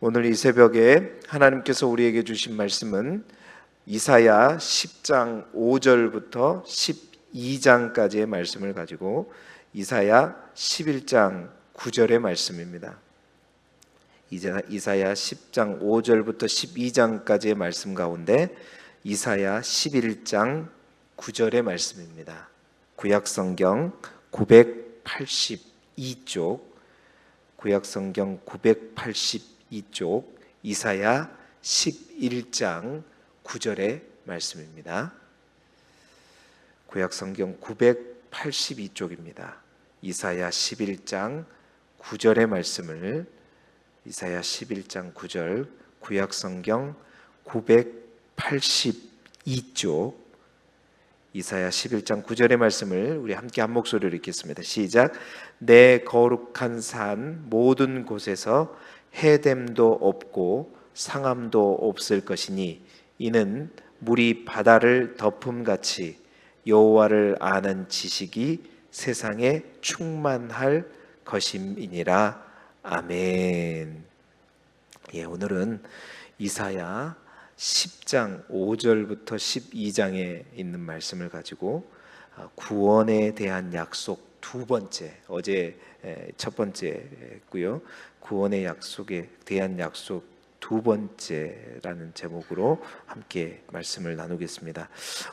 오늘 이 새벽에 하나님께서 우리에게 주신 말씀은 이사야 10장 5절부터 12장까지의 말씀을 가지고 이사야 11장 9절의 말씀입니다. 이사야 10장 5절부터 12장까지의 말씀 가운데 이사야 11장 9절의 말씀입니다. 구약성경 982쪽, 구약성경 982쪽 이사야 11장 9절의 말씀입니다. 구약성경 982쪽입니다. 이사야 11장 9절의 말씀을 이사야 11장 9절 구약성경 982쪽 이사야 11장 9절의 말씀을 우리 함께 한 목소리로 읽겠습니다. 시작. 내 거룩한 산 모든 곳에서 해됨도 없고 상함도 없을 것이니 이는 물이 바다를 덮음같이 여호와를 아는 지식이 세상에 충만할 것임이니라. 아멘. 오늘은 이사야 10장 5절부터 12장에 있는 말씀을 가지고 구원에 대한 약속 두 번째, 어제 첫 번째고요. 구원의 약속에 대한 약속 두 번째라는 제목으로 함께 말씀을 나누겠습니다.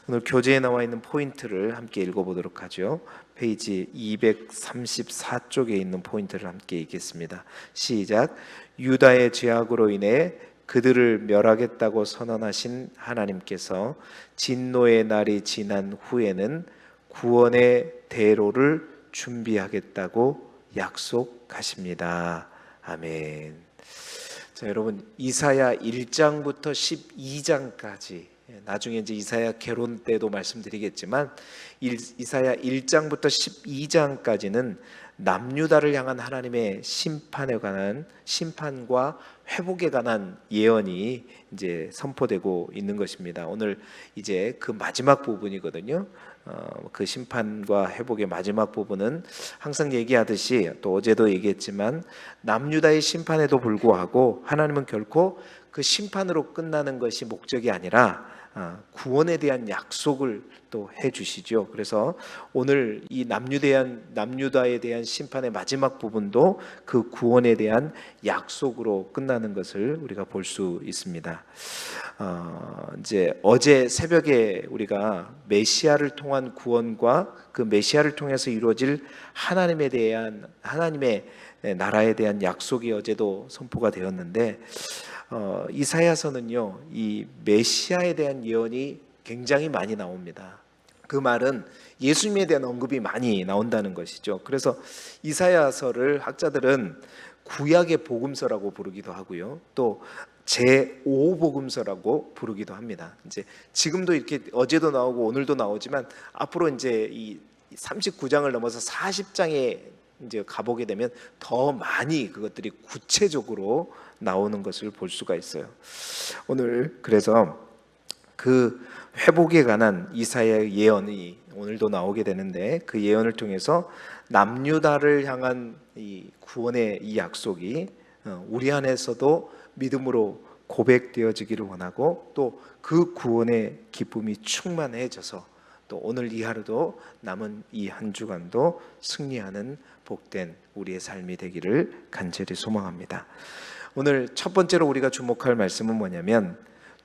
오늘 교재에 나와 있는 포인트를 함께 읽어보도록 하죠. 페이지 234쪽에 있는 포인트를 함께 읽겠습니다. 시작. 유다의 죄악으로 인해 그들을 멸하겠다고 선언하신 하나님께서 진노의 날이 지난 후에는 구원의 대로를 준비하겠다고 약속하십니다. 아멘. 자, 여러분, 이사야 1장부터 12장까지, 나중에 이제 이사야 개론 때도 말씀드리겠지만 이사야 1장부터 12장까지는 남유다를 향한 하나님의 심판에 관한, 심판과 회복에 관한 예언이 이제 선포되고 있는 것입니다. 오늘 이제 그 마지막 부분이거든요. 그 심판과 회복의 마지막 부분은 항상 얘기하듯이, 또 어제도 얘기했지만, 남유다의 심판에도 불구하고 하나님은 결코 그 심판으로 끝나는 것이 목적이 아니라 구원에 대한 약속을 또 해주시죠. 그래서 오늘 이 남유다에 대한 심판의 마지막 부분도 그 구원에 대한 약속으로 끝나는 것을 우리가 볼 수 있습니다. 이제 어제 새벽에 우리가 메시아를 통한 구원과 그 메시아를 통해서 이루어질 하나님의 나라에 대한 약속이 어제도 선포가 되었는데, 이사야서는요, 이 메시아에 대한 예언이 굉장히 많이 나옵니다. 그 말은 예수님에 대한 언급이 많이 나온다는 것이죠. 그래서 이사야서를 학자들은 구약의 복음서라고 부르기도 하고요, 또 제5복음서라고 부르기도 합니다. 이제 지금도 이렇게 어제도 나오고 오늘도 나오지만 앞으로 이제 이 39장을 넘어서 40장에 이제 가보게 되면 더 많이 그것들이 구체적으로 나오는 것을 볼 수가 있어요. 오늘 그래서 그 회복에 관한 이사야의 예언이 오늘도 나오게 되는데, 그 예언을 통해서 남유다를 향한 이 구원의 이 약속이 우리 안에서도 믿음으로 고백되어지기를 원하고, 또 그 구원의 기쁨이 충만해져서 또 오늘 이 하루도 남은 이 한 주간도 승리하는 복된 우리의 삶이 되기를 간절히 소망합니다. 오늘 첫 번째로 우리가 주목할 말씀은 뭐냐면,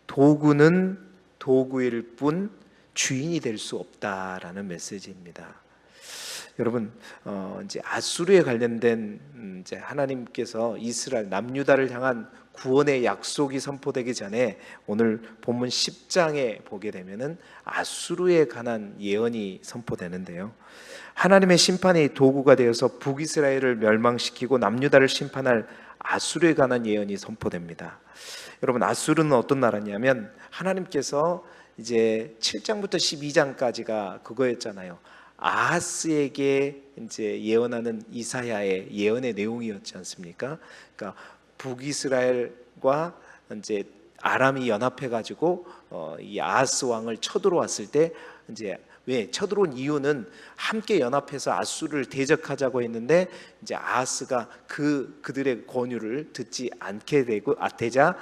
도구는 도구일 뿐 주인이 될 수 없다라는 메시지입니다. 여러분, 이제 아수르에 관련된 이제 하나님께서 이스라엘 남유다를 향한 구원의 약속이 선포되기 전에 오늘 본문 10장에 보게 되면은 아수르에 관한 예언이 선포되는데요. 하나님의 심판이 도구가 되어서 북이스라엘을 멸망시키고 남유다를 심판할 아수르에 관한 예언이 선포됩니다. 여러분, 아수르는 어떤 나라냐면, 하나님께서 이제 7장부터 12장까지가 그거였잖아요. 아하스에게 이제 예언하는 이사야의 예언의 내용이었지 않습니까? 그러니까 북이스라엘과 이제 아람이 연합해 가지고 이 아하스 왕을 쳐들어왔을 때 이제 왜 쳐들어온 이유는 함께 연합해서 아수르를 대적하자고 했는데 이제 아하스가 그들의 권유를 듣지 않게 되자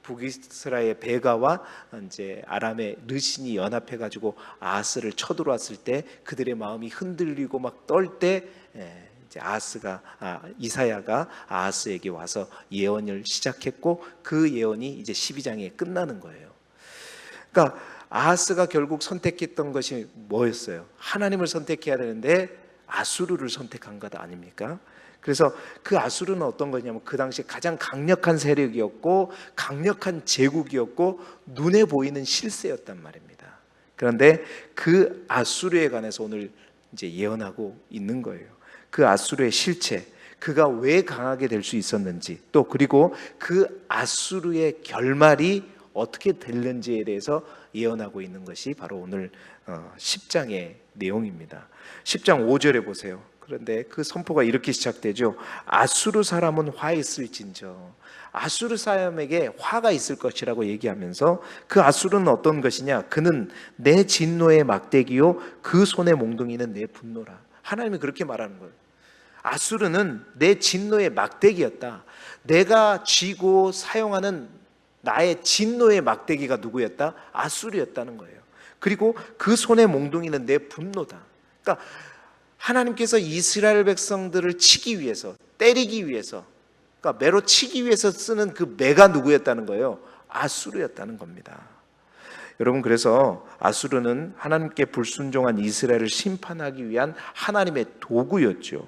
북이스라엘 베가와 이제 아람의 르신이 연합해 가지고 아하스를 쳐들어왔을 때 그들의 마음이 흔들리고 막 떨 때 이제 이사야가 아하스에게 와서 예언을 시작했고 그 예언이 이제 12장에 끝나는 거예요. 그러니까 아하스가 결국 선택했던 것이 뭐였어요? 하나님을 선택해야 되는데 아수르를 선택한 것 아닙니까? 그래서 그 아수르는 어떤 거냐면 그 당시 가장 강력한 세력이었고 강력한 제국이었고 눈에 보이는 실세였단 말입니다. 그런데 그 아수르에 관해서 오늘 이제 예언하고 있는 거예요. 그 아수르의 실체, 그가 왜 강하게 될 수 있었는지, 또 그리고 그 아수르의 결말이 어떻게 될는지에 대해서 예언하고 있는 것이 바로 오늘 10장의 내용입니다. 10장 5절에 보세요. 그런데 그 선포가 이렇게 시작되죠. 아수르 사람은 화 있을진저. 아수르 사람에게 화가 있을 것이라고 얘기하면서 그 아수르는 어떤 것이냐? 그는 내 진노의 막대기요 그 손의 몽둥이는 내 분노라. 하나님이 그렇게 말하는 거예요. 아수르는 내 진노의 막대기였다. 내가 쥐고 사용하는 나의 진노의 막대기가 누구였다? 아수르였다는 거예요. 그리고 그 손의 몽둥이는 내 분노다. 그러니까 하나님께서 이스라엘 백성들을 치기 위해서, 때리기 위해서, 그러니까 매로 치기 위해서 쓰는 그 매가 누구였다는 거예요? 아수르였다는 겁니다. 여러분, 그래서 아수르는 하나님께 불순종한 이스라엘을 심판하기 위한 하나님의 도구였죠.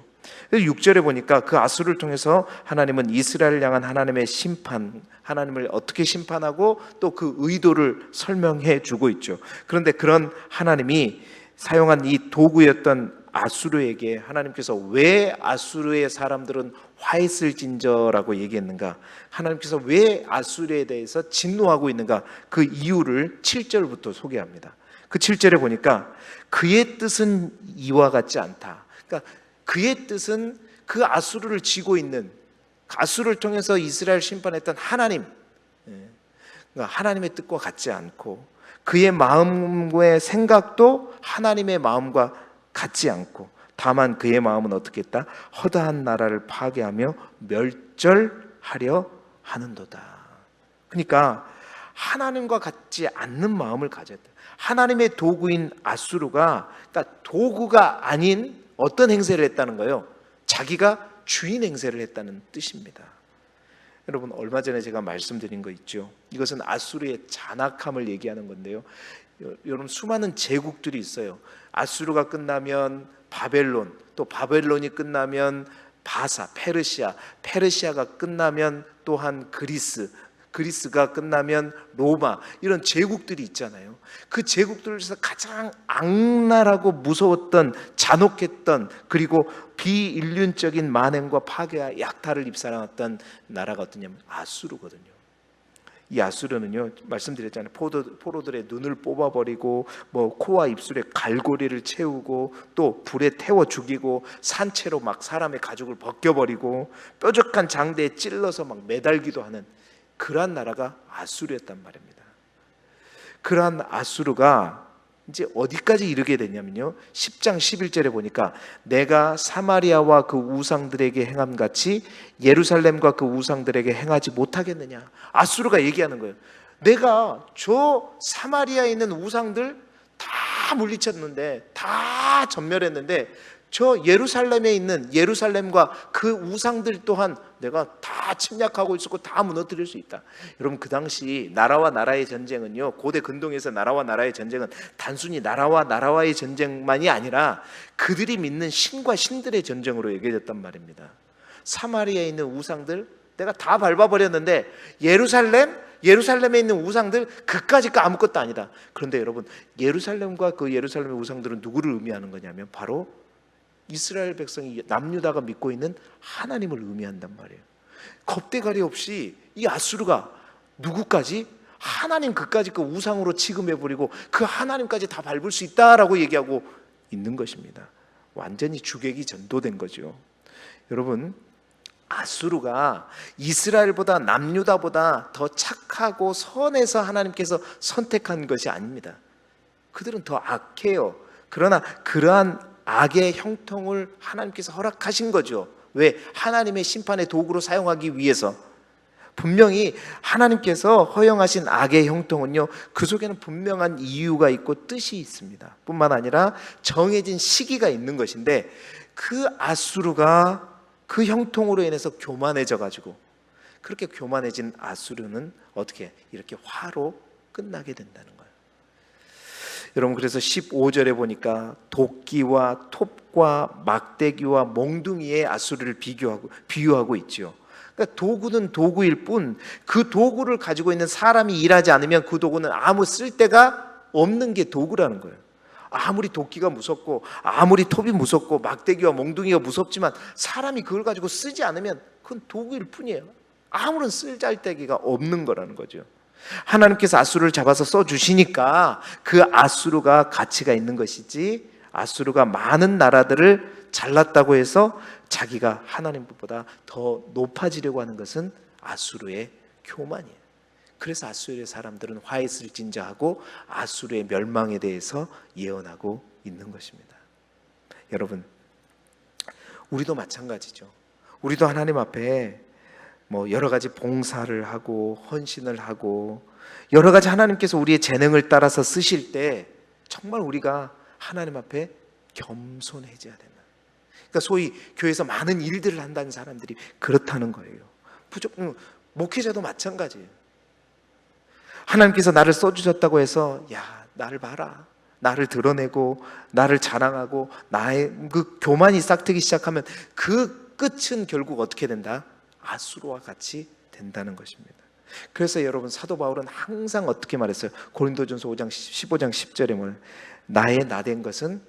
6절에 보니까 그 아수르를 통해서 하나님은 이스라엘을 향한 하나님의 심판, 하나님을 어떻게 심판하고 또 그 의도를 설명해 주고 있죠. 그런데 그런 하나님이 사용한 이 도구였던 아수르에게 하나님께서 왜 아수르의 사람들은 화했을진저라고 얘기했는가, 하나님께서 왜 아수르에 대해서 진노하고 있는가, 그 이유를 7절부터 소개합니다. 그 7절에 보니까 그의 뜻은 이와 같지 않다. 그러니까 그의 뜻은 그 아수르를 쥐고 있는, 아수르를 통해서 이스라엘 심판했던 하나님, 그러니까 하나님의 뜻과 같지 않고 그의 마음의 생각도 하나님의 마음과 같지 않고 다만 그의 마음은 어떻게 했다? 허다한 나라를 파괴하며 멸절하려 하는도다. 그러니까 하나님과 같지 않는 마음을 가졌다. 하나님의 도구인 아수르가, 그러니까 도구가 아닌 어떤 행세를 했다는 거예요? 자기가 주인 행세를 했다는 뜻입니다. 여러분, 얼마 전에 제가 말씀드린 거 있죠. 이것은 아수르의 잔악함을 얘기하는 건데요. 여러분, 수많은 제국들이 있어요. 아수르가 끝나면 바벨론, 또 바벨론이 끝나면 바사, 페르시아가 끝나면 또한 그리스가 끝나면 로마, 이런 제국들이 있잖아요. 그 제국들에서 가장 악랄하고 무서웠던, 잔혹했던, 그리고 비인륜적인 만행과 파괴와 약탈을 입사했던 나라가 어떠냐면 아수르거든요. 이 아수르는요, 말씀드렸잖아요. 포로들의 눈을 뽑아버리고 뭐 코와 입술에 갈고리를 채우고 또 불에 태워 죽이고 산채로 막 사람의 가죽을 벗겨버리고 뾰족한 장대에 찔러서 막 매달기도 하는 그러한 나라가 아수르였단 말입니다. 그러한 아수르가 이제 어디까지 이르게 되냐면요, 10장 11절에 보니까 내가 사마리아와 그 우상들에게 행함같이 예루살렘과 그 우상들에게 행하지 못하겠느냐. 아수르가 얘기하는 거예요. 내가 저 사마리아에 있는 우상들 다 물리쳤는데, 다 전멸했는데 저 예루살렘에 있는 예루살렘과 그 우상들 또한 내가 다 침략하고 있었고 다 무너뜨릴 수 있다. 여러분, 그 당시 나라와 나라의 전쟁은요, 고대 근동에서 나라와 나라의 전쟁은 단순히 나라와 나라와의 전쟁만이 아니라 그들이 믿는 신과 신들의 전쟁으로 여겨졌단 말입니다. 사마리아에 있는 우상들 내가 다 밟아버렸는데 예루살렘에 있는 우상들 그까짓 거 아무것도 아니다. 그런데 여러분, 예루살렘과 그 예루살렘의 우상들은 누구를 의미하는 거냐면 바로 이스라엘 백성이 남유다가 믿고 있는 하나님을 의미한단 말이에요. 겁대가리 없이 이 아수르가 누구까지? 하나님 그까지 그 우상으로 취급해버리고 그 하나님까지 다 밟을 수 있다라고 얘기하고 있는 것입니다. 완전히 주객이 전도된 거죠. 여러분, 아수르가 이스라엘보다 남유다보다 더 착하고 선해서 하나님께서 선택한 것이 아닙니다. 그들은 더 악해요. 그러나 그러한 악의 형통을 하나님께서 허락하신 거죠. 왜? 하나님의 심판의 도구로 사용하기 위해서. 분명히 하나님께서 허용하신 악의 형통은요, 그 속에는 분명한 이유가 있고 뜻이 있습니다. 뿐만 아니라 정해진 시기가 있는 것인데, 그 아수르가 그 형통으로 인해서 교만해져 가지고, 그렇게 교만해진 아수르는 어떻게 이렇게 화로 끝나게 된다는 거예요. 여러분, 그래서 15절에 보니까 도끼와 톱과 막대기와 몽둥이의 아수르를 비유하고 있죠. 그러니까 도구는 도구일 뿐, 그 도구를 가지고 있는 사람이 일하지 않으면 그 도구는 아무 쓸데가 없는 게 도구라는 거예요. 아무리 도끼가 무섭고 아무리 톱이 무섭고 막대기와 몽둥이가 무섭지만 사람이 그걸 가지고 쓰지 않으면 그건 도구일 뿐이에요. 아무런 쓸잘데기가 없는 거라는 거죠. 하나님께서 아수르를 잡아서 써주시니까 그 아수르가 가치가 있는 것이지, 아수르가 많은 나라들을 잘랐다고 해서 자기가 하나님보다 더 높아지려고 하는 것은 아수르의 교만이에요. 그래서 아수르의 사람들은 화 있을진저 하고 아수르의 멸망에 대해서 예언하고 있는 것입니다. 여러분, 우리도 마찬가지죠. 우리도 하나님 앞에 여러 가지 봉사를 하고 헌신을 하고 여러 가지 하나님께서 우리의 재능을 따라서 쓰실 때 정말 우리가 하나님 앞에 겸손해져야 된다. 그러니까 소위 교회에서 많은 일들을 한다는 사람들이 그렇다는 거예요. 목회자도 마찬가지예요. 하나님께서 나를 써주셨다고 해서 야, 나를 봐라, 나를 드러내고 나를 자랑하고 나의 그 교만이 싹트기 시작하면 그 끝은 결국 어떻게 된다? 아수르와 같이 된다는 것입니다. 그래서 여러분, 사도 바울은 항상 어떻게 말했어요? 고린도전서 15장 10절에 뭐예요? 나의 나된 것은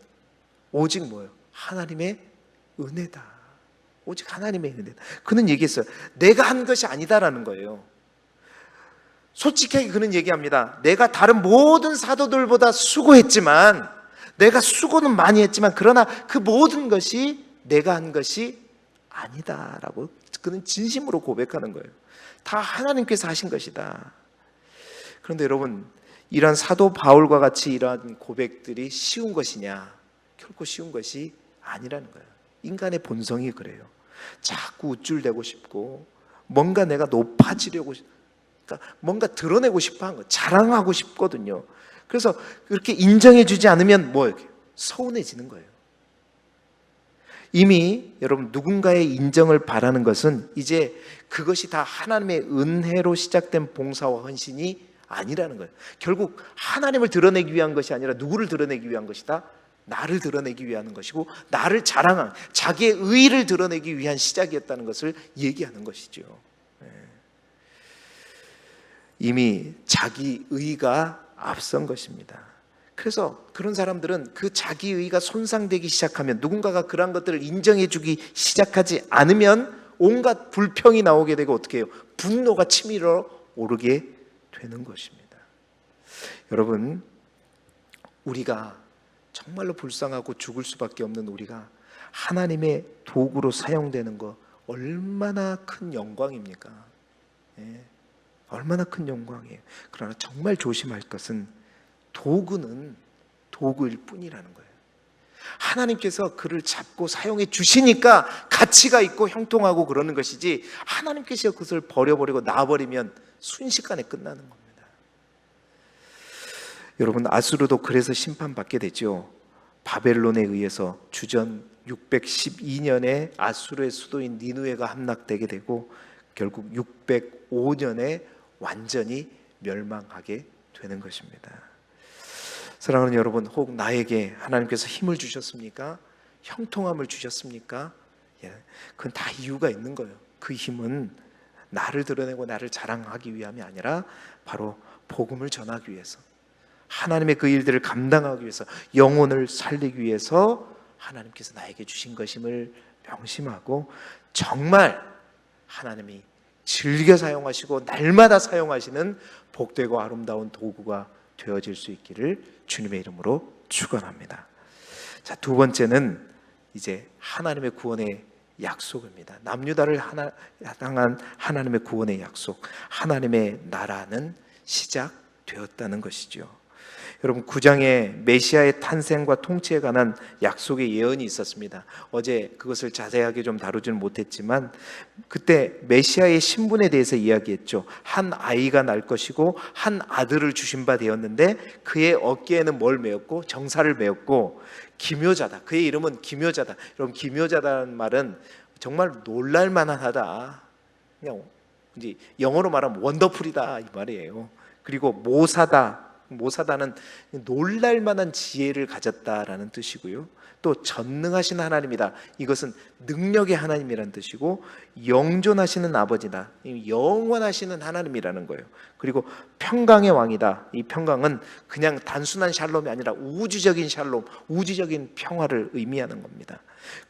오직 뭐예요? 하나님의 은혜다. 오직 하나님의 은혜다. 그는 얘기했어요. 내가 한 것이 아니다라는 거예요. 솔직하게 그는 얘기합니다. 내가 다른 모든 사도들보다 수고했지만, 내가 수고는 많이 했지만, 그러나 그 모든 것이 내가 한 것이 아니다라고 그는 진심으로 고백하는 거예요. 다 하나님께서 하신 것이다. 그런데 여러분, 이런 사도 바울과 같이 이러한 고백들이 쉬운 것이냐? 결코 쉬운 것이 아니라는 거예요. 인간의 본성이 그래요. 자꾸 우쭐대고 싶고 뭔가 내가 높아지려고, 그러니까 뭔가 드러내고 싶어 하는 거, 자랑하고 싶거든요. 그래서 그렇게 인정해 주지 않으면 서운해지는 거예요. 이미 여러분, 누군가의 인정을 바라는 것은 이제 그것이 다 하나님의 은혜로 시작된 봉사와 헌신이 아니라는 거예요. 결국 하나님을 드러내기 위한 것이 아니라 누구를 드러내기 위한 것이다? 나를 드러내기 위한 것이고, 나를 자랑한, 자기의 의의를 드러내기 위한 시작이었다는 것을 얘기하는 것이죠. 이미 자기 의의가 앞선 것입니다. 그래서 그런 사람들은 그 자기 의의가 손상되기 시작하면, 누군가가 그런 것들을 인정해 주기 시작하지 않으면 온갖 불평이 나오게 되고 어떻게 해요? 분노가 치밀어 오르게 되는 것입니다. 여러분, 우리가 정말로 불쌍하고 죽을 수밖에 없는 우리가 하나님의 도구로 사용되는 거 얼마나 큰 영광입니까? 얼마나 큰 영광이에요. 그러나 정말 조심할 것은 도구는 도구일 뿐이라는 거예요. 하나님께서 그를 잡고 사용해 주시니까 가치가 있고 형통하고 그러는 것이지, 하나님께서 그것을 버려버리고 놔버리면 순식간에 끝나는 겁니다. 여러분, 아수르도 그래서 심판받게 되죠. 바벨론에 의해서 주전 612년에 아수르의 수도인 니느웨가 함락되게 되고 결국 605년에 완전히 멸망하게 되는 것입니다. 사랑하는 여러분, 혹 나에게 하나님께서 힘을 주셨습니까? 형통함을 주셨습니까? 그건 다 이유가 있는 거예요. 그 힘은 나를 드러내고 나를 자랑하기 위함이 아니라 바로 복음을 전하기 위해서, 하나님의 그 일들을 감당하기 위해서, 영혼을 살리기 위해서 하나님께서 나에게 주신 것임을 명심하고, 정말 하나님이 즐겨 사용하시고 날마다 사용하시는 복되고 아름다운 도구가 되어질 수 있기를 주님의 이름으로 축원합니다. 자, 두 번째는 이제 하나님의 구원의 약속입니다. 남유다를 향한 하나님의 구원의 약속, 하나님의 나라는 시작되었다는 것이죠. 여러분 9장에 메시아의 탄생과 통치에 관한 약속의 예언이 있었습니다. 어제 그것을 자세하게 좀 다루지는 못했지만 그때 메시아의 신분에 대해서 이야기했죠. 한 아이가 날 것이고 한 아들을 주신 바 되었는데 그의 어깨에는 뭘 메었고 정사를 메었고 기묘자다. 그의 이름은 기묘자다. 여러분 기묘자다는 말은 정말 놀랄만하다. 그냥 이제 영어로 말하면 원더풀이다 이 말이에요. 그리고 모사다는 놀랄만한 지혜를 가졌다라는 뜻이고요. 또 전능하신 하나님이다. 이것은 능력의 하나님이라는 뜻이고 영존하시는 아버지다. 영원하시는 하나님이라는 거예요. 그리고 평강의 왕이다. 이 평강은 그냥 단순한 샬롬이 아니라 우주적인 샬롬, 우주적인 평화를 의미하는 겁니다.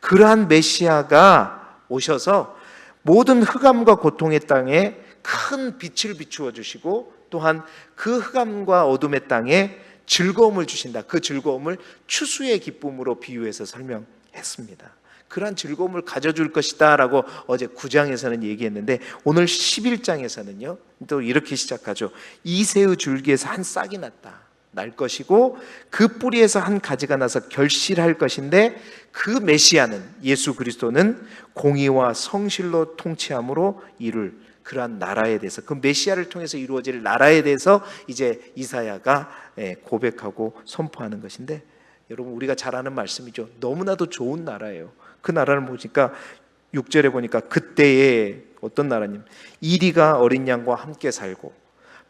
그러한 메시아가 오셔서 모든 흑암과 고통의 땅에 큰 빛을 비추어 주시고 또한 그 흑암과 어둠의 땅에 즐거움을 주신다. 그 즐거움을 추수의 기쁨으로 비유해서 설명했습니다. 그러한 즐거움을 가져줄 것이다 라고 어제 9장에서는 얘기했는데 오늘 11장에서는요 또 이렇게 시작하죠. 이새의 줄기에서 한 싹이 날 것이고 그 뿌리에서 한 가지가 나서 결실할 것인데 그 메시아는 예수 그리스도는 공의와 성실로 통치함으로 이룰 그러한 나라에 대해서 그 메시아를 통해서 이루어질 나라에 대해서 이제 이사야가 고백하고 선포하는 것인데 여러분 우리가 잘 아는 말씀이죠. 너무나도 좋은 나라예요. 그 나라를 보니까 6절에 보니까 그때에 어떤 나라님 이리가 어린 양과 함께 살고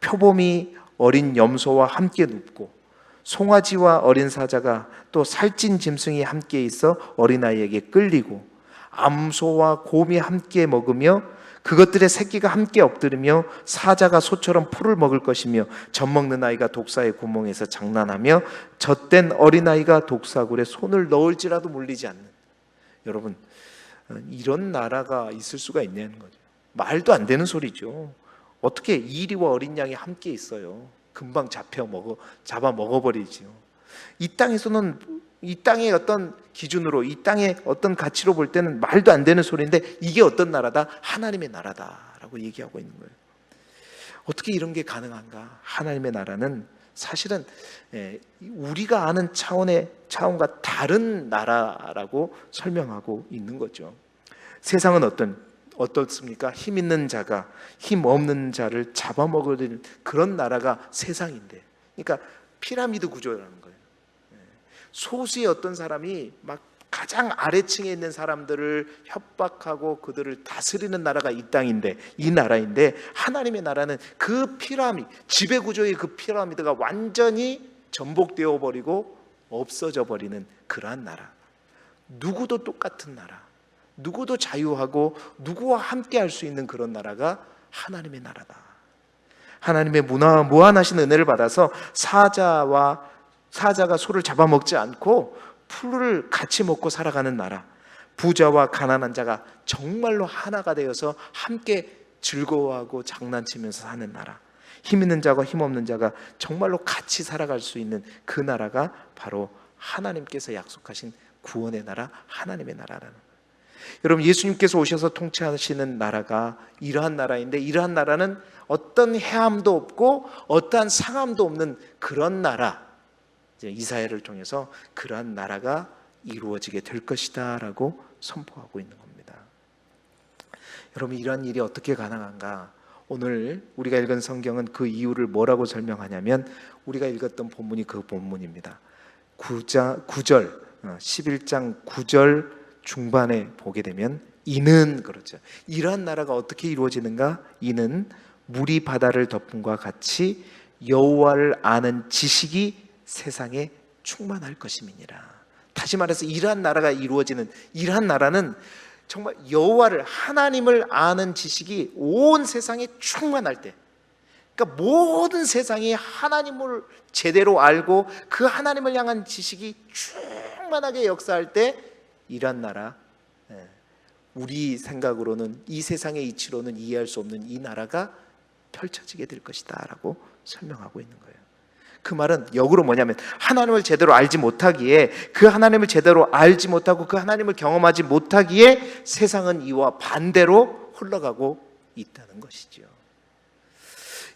표범이 어린 염소와 함께 눕고 송아지와 어린 사자가 또 살찐 짐승이 함께 있어 어린아이에게 끌리고 암소와 곰이 함께 먹으며 그것들의 새끼가 함께 엎드리며 사자가 소처럼 풀을 먹을 것이며 젖먹는 아이가 독사의 구멍에서 장난하며 젖된 어린아이가 독사굴에 손을 넣을지라도 물리지 않는 여러분 이런 나라가 있을 수가 있냐는 거죠. 말도 안 되는 소리죠. 어떻게 이리와 어린 양이 함께 있어요. 금방 잡아 먹어버리죠. 이 땅에서는 이 땅의 어떤 기준으로 이 땅의 어떤 가치로 볼 때는 말도 안 되는 소리인데 이게 어떤 나라다? 하나님의 나라다라고 얘기하고 있는 거예요. 어떻게 이런 게 가능한가? 하나님의 나라는 사실은 우리가 아는 차원과 다른 나라라고 설명하고 있는 거죠. 세상은 어떻습니까? 힘 있는 자가 힘 없는 자를 잡아먹으려는 그런 나라가 세상인데, 그러니까 피라미드 구조라는 거예요. 소수의 어떤 사람이 막 가장 아래층에 있는 사람들을 협박하고 그들을 다스리는 나라가 이 땅인데, 이 나라인데, 하나님의 나라는 그 피라미드, 지배구조의 그 피라미드가 완전히 전복되어 버리고 없어져 버리는 그러한 나라. 누구도 똑같은 나라, 누구도 자유하고 누구와 함께 할 수 있는 그런 나라가 하나님의 나라다. 하나님의 무한하신 은혜를 받아서 사자가 소를 잡아먹지 않고 풀을 같이 먹고 살아가는 나라, 부자와 가난한 자가 정말로 하나가 되어서 함께 즐거워하고 장난치면서 사는 나라, 힘 있는 자와 힘 없는 자가 정말로 같이 살아갈 수 있는 그 나라가 바로 하나님께서 약속하신 구원의 나라, 하나님의 나라라는. 여러분, 예수님께서 오셔서 통치하시는 나라가 이러한 나라인데, 이러한 나라는 어떤 해함도 없고 어떠한 상함도 없는 그런 나라, 이사야를 통해서 그러한 나라가 이루어지게 될 것이다 라고 선포하고 있는 겁니다. 여러분, 이러한 일이 어떻게 가능한가? 오늘 우리가 읽은 성경은 그 이유를 뭐라고 설명하냐면, 우리가 읽었던 본문이 그 본문입니다. 11장 9절 중반에 보게 되면 이는, 그렇죠, 이러한 나라가 어떻게 이루어지는가? 이는 물이 바다를 덮음과 같이 여호와를 아는 지식이 세상에 충만할 것임이니라. 다시 말해서 이러한 나라가 이루어지는, 이러한 나라는 정말 여호와를, 하나님을 아는 지식이 온 세상에 충만할 때, 그러니까 모든 세상이 하나님을 제대로 알고 그 하나님을 향한 지식이 충만하게 역사할 때, 이러한 나라, 우리 생각으로는, 이 세상의 이치로는 이해할 수 없는 이 나라가 펼쳐지게 될 것이다 라고 설명하고 있는 거예요. 그 말은 역으로 뭐냐면, 하나님을 제대로 알지 못하기에, 그 하나님을 제대로 알지 못하고 그 하나님을 경험하지 못하기에 세상은 이와 반대로 흘러가고 있다는 것이죠.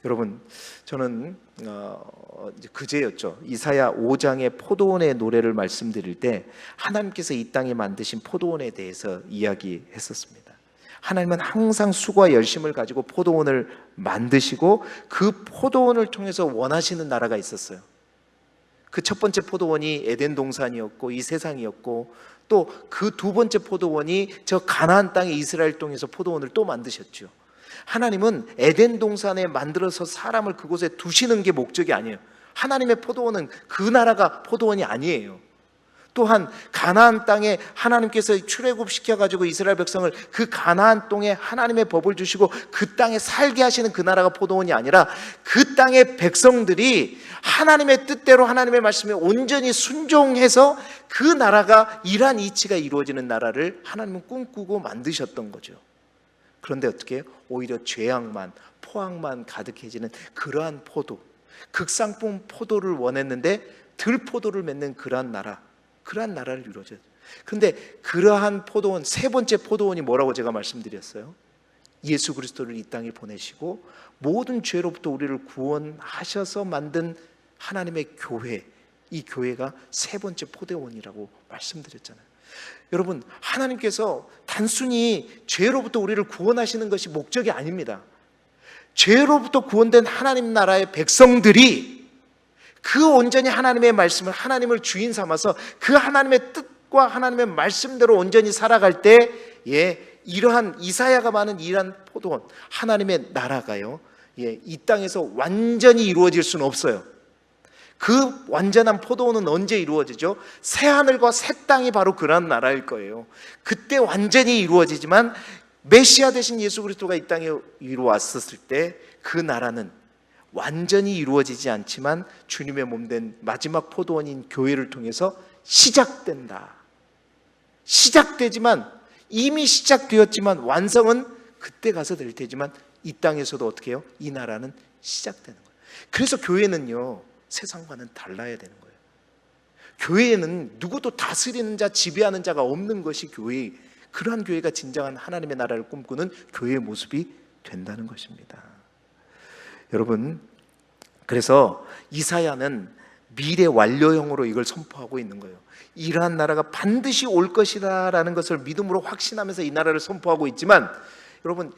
여러분, 저는 이제 그제였죠. 이사야 5장의 포도원의 노래를 말씀드릴 때 하나님께서 이 땅에 만드신 포도원에 대해서 이야기했었습니다. 하나님은 항상 수고와 열심을 가지고 포도원을 만드시고 그 포도원을 통해서 원하시는 나라가 있었어요. 그 첫 번째 포도원이 에덴 동산이었고 이 세상이었고, 또 그 두 번째 포도원이 저 가나안 땅의 이스라엘 땅에서 포도원을 또 만드셨죠. 하나님은 에덴 동산에 만들어서 사람을 그곳에 두시는 게 목적이 아니에요. 하나님의 포도원은 그 나라가 포도원이 아니에요. 또한 가나안 땅에 하나님께서 출애굽시켜가지고 이스라엘 백성을 그 가나안 땅에 하나님의 법을 주시고 그 땅에 살게 하시는 그 나라가 포도원이 아니라, 그 땅의 백성들이 하나님의 뜻대로 하나님의 말씀에 온전히 순종해서 그 나라가 이러한 이치가 이루어지는 나라를 하나님은 꿈꾸고 만드셨던 거죠. 그런데 어떻게 해요? 오히려 죄악만, 포악만 가득해지는 그러한 포도, 극상품 포도를 원했는데 들포도를 맺는 그러한 나라를 이루어져요. 그런데 그러한 포도원, 세 번째 포도원이 뭐라고 제가 말씀드렸어요? 예수 그리스도를 이 땅에 보내시고 모든 죄로부터 우리를 구원하셔서 만든 하나님의 교회, 이 교회가 세 번째 포도원이라고 말씀드렸잖아요. 여러분, 하나님께서 단순히 죄로부터 우리를 구원하시는 것이 목적이 아닙니다. 죄로부터 구원된 하나님 나라의 백성들이 그 온전히 하나님의 말씀을, 하나님을 주인 삼아서 그 하나님의 뜻과 하나님의 말씀대로 온전히 살아갈 때, 이러한 이사야가 많은 이러한 포도원, 하나님의 나라가요, 이 땅에서 완전히 이루어질 수는 없어요. 그 완전한 포도원은 언제 이루어지죠? 새 하늘과 새 땅이 바로 그런 나라일 거예요. 그때 완전히 이루어지지만 메시아 되신 예수 그리스도가 이 땅에 이루어왔었을 때 그 나라는 완전히 이루어지지 않지만 주님의 몸된 마지막 포도원인 교회를 통해서 시작된다. 시작되지만, 이미 시작되었지만 완성은 그때 가서 될 테지만 이 땅에서도 어떻게 해요? 이 나라는 시작되는 거예요. 그래서 교회는요, 세상과는 달라야 되는 거예요. 교회에는 누구도 다스리는 자, 지배하는 자가 없는 것이 교회, 그러한 교회가 진정한 하나님의 나라를 꿈꾸는 교회의 모습이 된다는 것입니다. 여러분, 그래서 이사야는 미래 완료형으로 이걸 선포하고 있는 거예요. 이러한 나라가 반드시 올 것이다 라는 것을 믿음으로 확신하면서 이 나라를 선포하고 있지만, 여러분,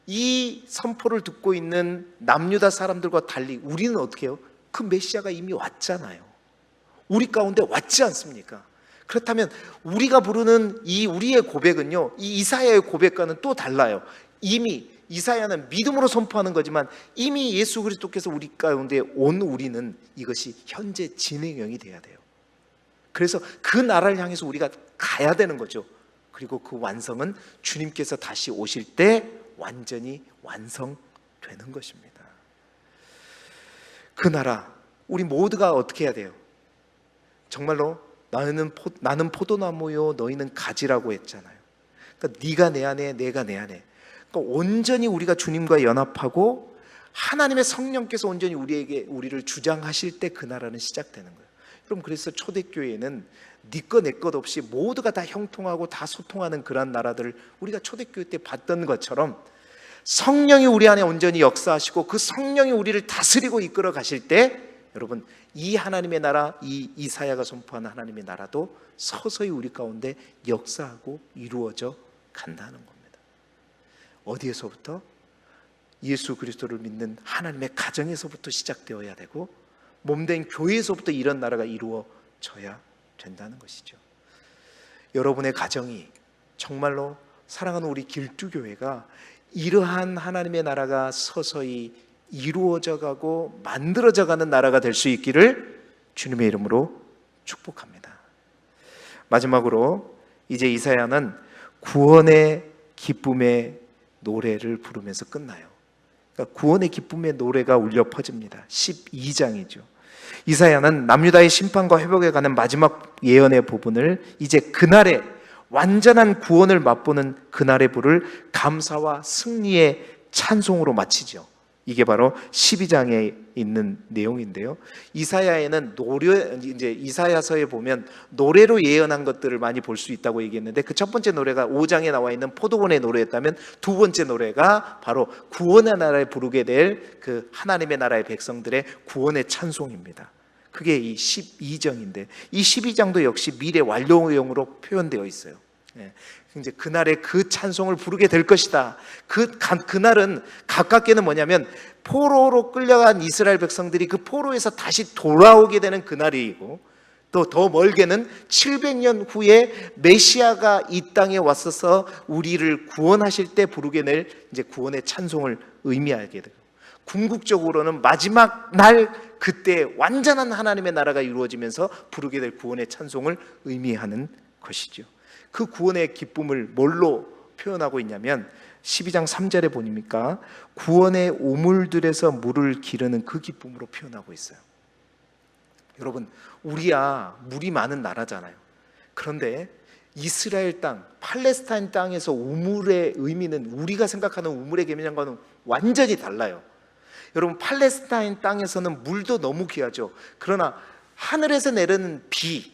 이 선포를 듣고 있는 남유다 사람들과 달리 우리는 어떻게 해요? 그 메시아가 이미 왔잖아요. 우리 가운데 왔지 않습니까? 그렇다면 우리가 부르는 이 우리의 고백은요, 이 이사야의 고백과는 또 달라요. 이미 이사야는 믿음으로 선포하는 거지만 이미 예수 그리스도께서 우리 가운데 온 우리는 이것이 현재 진행형이 돼야 돼요. 그래서 그 나라를 향해서 우리가 가야 되는 거죠. 그리고 그 완성은 주님께서 다시 오실 때 완전히 완성되는 것입니다. 그 나라, 우리 모두가 어떻게 해야 돼요? 정말로 나는 포도나무요 너희는 가지라고 했잖아요. 그러니까 네가 내 안에, 내가 내 안에. 그러니까 온전히 우리가 주님과 연합하고 하나님의 성령께서 온전히 우리를 주장하실 때 그 나라는 시작되는 거예요. 여러분, 그래서 초대교회는 네 것 내 것 없이 모두가 다 형통하고 다 소통하는 그런 나라들을 우리가 초대교회 때 봤던 것처럼 성령이 우리 안에 온전히 역사하시고 그 성령이 우리를 다스리고 이끌어 가실 때, 여러분, 이 하나님의 나라, 이 이사야가 선포하는 하나님의 나라도 서서히 우리 가운데 역사하고 이루어져 간다는 겁니다. 어디에서부터? 예수 그리스도를 믿는 하나님의 가정에서부터 시작되어야 되고 몸된 교회에서부터 이런 나라가 이루어져야 된다는 것이죠. 여러분의 가정이 정말로 사랑하는 우리 길두교회가 이러한 하나님의 나라가 서서히 이루어져 가고 만들어져 가는 나라가 될 수 있기를 주님의 이름으로 축복합니다. 마지막으로 이제 이사야는 구원의 기쁨의 노래를 부르면서 끝나요. 그러니까 구원의 기쁨의 노래가 울려 퍼집니다. 12장이죠. 이사야는 남유다의 심판과 회복에 관한 마지막 예언의 부분을 이제 그날의 완전한 구원을 맛보는 그날의 부를 감사와 승리의 찬송으로 마치죠. 이게 바로 12장에 있는 내용인데요. 이사야에는 이제 이사야서에 보면 노래로 예언한 것들을 많이 볼 수 있다고 얘기했는데, 그 첫 번째 노래가 5장에 나와 있는 포도원의 노래였다면, 두 번째 노래가 바로 구원의 나라에 부르게 될 그 하나님의 나라의 백성들의 구원의 찬송입니다. 그게 이 12장인데, 이 12장도 역시 미래 완료형으로 표현되어 있어요. 이제 그날에 그 찬송을 부르게 될 것이다. 그날은 가깝게는 뭐냐면 포로로 끌려간 이스라엘 백성들이 그 포로에서 다시 돌아오게 되는 그날이고, 또 더 멀게는 700년 후에 메시아가 이 땅에 왔어서 우리를 구원하실 때 부르게 될 이제 구원의 찬송을 의미하게 돼요. 궁극적으로는 마지막 날 그때 완전한 하나님의 나라가 이루어지면서 부르게 될 구원의 찬송을 의미하는 것이죠. 그 구원의 기쁨을 뭘로 표현하고 있냐면 12장 3절에 보니까 구원의 우물들에서 물을 기르는 그 기쁨으로 표현하고 있어요. 여러분, 우리야 물이 많은 나라잖아요. 그런데 이스라엘 땅, 팔레스타인 땅에서 우물의 의미는 우리가 생각하는 우물의 개념과는 완전히 달라요. 여러분, 팔레스타인 땅에서는 물도 너무 귀하죠. 그러나 하늘에서 내리는 비,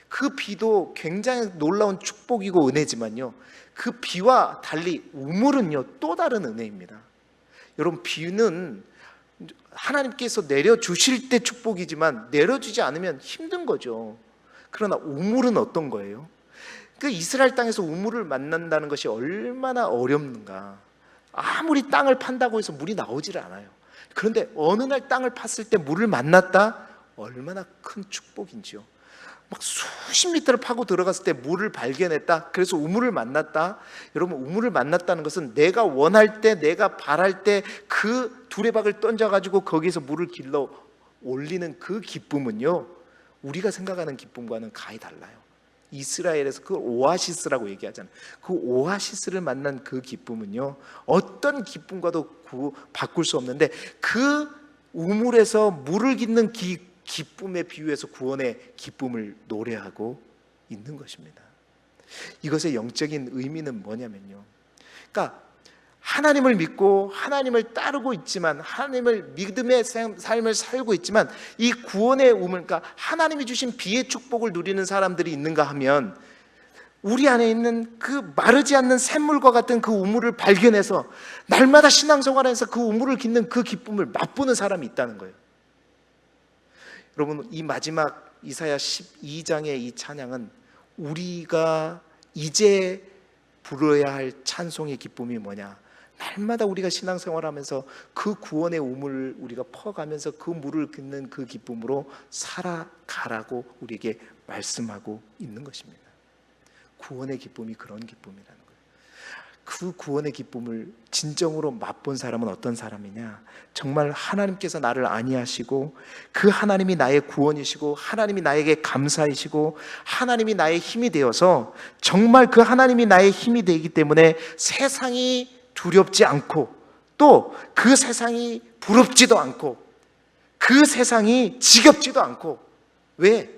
그 비도 굉장히 놀라운 축복이고 은혜지만요, 그 비와 달리 우물은요 또 다른 은혜입니다. 여러분, 비는 하나님께서 내려주실 때 축복이지만 내려주지 않으면 힘든 거죠. 그러나 우물은 어떤 거예요? 그 이스라엘 땅에서 우물을 만난다는 것이 얼마나 어렵는가. 아무리 땅을 판다고 해서 물이 나오질 않아요. 그런데 어느 날 땅을 팠을 때 물을 만났다? 얼마나 큰 축복인지요. 막 수십 미터를 파고 들어갔을 때 물을 발견했다. 그래서 우물을 만났다. 여러분, 우물을 만났다는 것은 내가 원할 때, 내가 바랄 때 그 두레박을 던져가지고 거기서 물을 길러 올리는 그 기쁨은요, 우리가 생각하는 기쁨과는 가히 달라요. 이스라엘에서 그 오아시스라고 얘기하잖아요. 그 오아시스를 만난 그 기쁨은요, 어떤 기쁨과도 바꿀 수 없는데, 그 우물에서 물을 깃는 기쁨에 비유해서 구원의 기쁨을 노래하고 있는 것입니다. 이것의 영적인 의미는 뭐냐면요, 그러니까 하나님을 믿고 하나님을 따르고 있지만, 하나님을 믿음의 삶을 살고 있지만, 이 구원의 우물, 그러니까 하나님이 주신 비의 축복을 누리는 사람들이 있는가 하면, 우리 안에 있는 그 마르지 않는 샘물과 같은 그 우물을 발견해서 날마다 신앙생활에서 그 우물을 깃는 그 기쁨을 맛보는 사람이 있다는 거예요. 여러분, 이 마지막 이사야 12장의 이 찬양은 우리가 이제 부르어야 할 찬송의 기쁨이 뭐냐? 날마다 우리가 신앙생활하면서 그 구원의 우물을 우리가 퍼가면서 그 물을 깃는 그 기쁨으로 살아가라고 우리에게 말씀하고 있는 것입니다. 구원의 기쁨이 그런 기쁨이라는 거예요. 그 구원의 기쁨을 진정으로 맛본 사람은 어떤 사람이냐? 정말 하나님께서 나를 안위하시고, 그 하나님이 나의 구원이시고, 하나님이 나에게 감사이시고, 하나님이 나의 힘이 되어서, 정말 그 하나님이 나의 힘이 되기 때문에 세상이 두렵지 않고, 또 그 세상이 부럽지도 않고, 그 세상이 지겹지도 않고. 왜?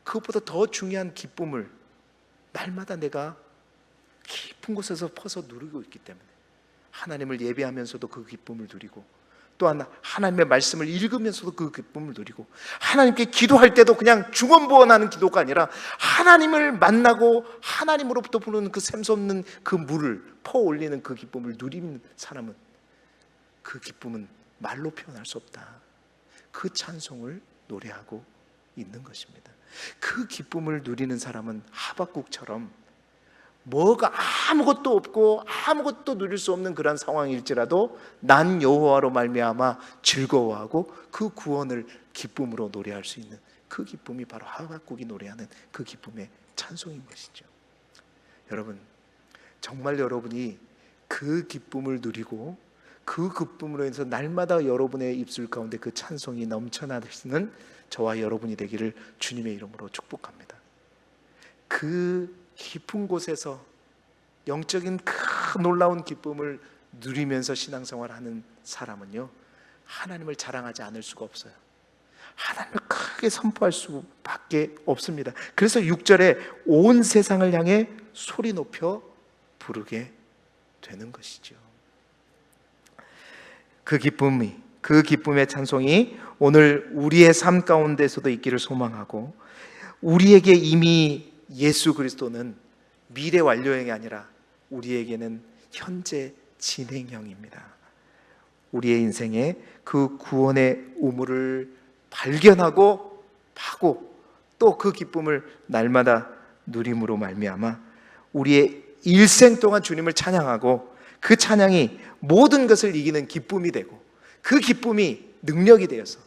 그것보다 더 중요한 기쁨을 날마다 내가 깊은 곳에서 퍼서 누리고 있기 때문에, 하나님을 예배하면서도 그 기쁨을 누리고, 또한 하나님의 말씀을 읽으면서도 그 기쁨을 누리고, 하나님께 기도할 때도 그냥 중언부언하는 기도가 아니라 하나님을 만나고 하나님으로부터 부르는 그 샘솟는 그 물을 퍼올리는 그 기쁨을 누리는 사람은, 그 기쁨은 말로 표현할 수 없다. 그 찬송을 노래하고 있는 것입니다. 그 기쁨을 누리는 사람은 하박국처럼 뭐가 아무것도 없고 아무것도 누릴 수 없는 그런 상황일지라도 난 여호와로 말미암아 즐거워하고 그 구원을 기쁨으로 노래할 수 있는 그 기쁨이 바로 하박국이 노래하는 그 기쁨의 찬송인 것이죠. 여러분, 정말 여러분이 그 기쁨을 누리고 그 기쁨으로 인해서 날마다 여러분의 입술 가운데 그 찬송이 넘쳐나시는 저와 여러분이 되기를 주님의 이름으로 축복합니다. 그 깊은 곳에서 영적인 큰 놀라운 기쁨을 누리면서 신앙생활하는 사람은요, 하나님을 자랑하지 않을 수가 없어요. 하나님을 크게 선포할 수밖에 없습니다. 그래서 6절에 온 세상을 향해 소리 높여 부르게 되는 것이죠. 그 기쁨의 찬송이 오늘 우리의 삶 가운데서도 있기를 소망하고, 우리에게 이미 예수 그리스도는 미래 완료형이 아니라 우리에게는 현재 진행형입니다. 우리의 인생에 그 구원의 우물을 발견하고 파고 또 그 기쁨을 날마다 누림으로 말미암아 우리의 일생 동안 주님을 찬양하고, 그 찬양이 모든 것을 이기는 기쁨이 되고, 그 기쁨이 능력이 되어서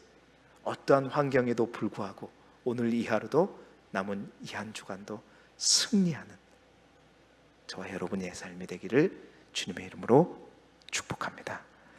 어떠한 환경에도 불구하고 오늘 이 하루도 남은 이 한 주간도 승리하는 저와 여러분의 삶이 되기를 주님의 이름으로 축복합니다.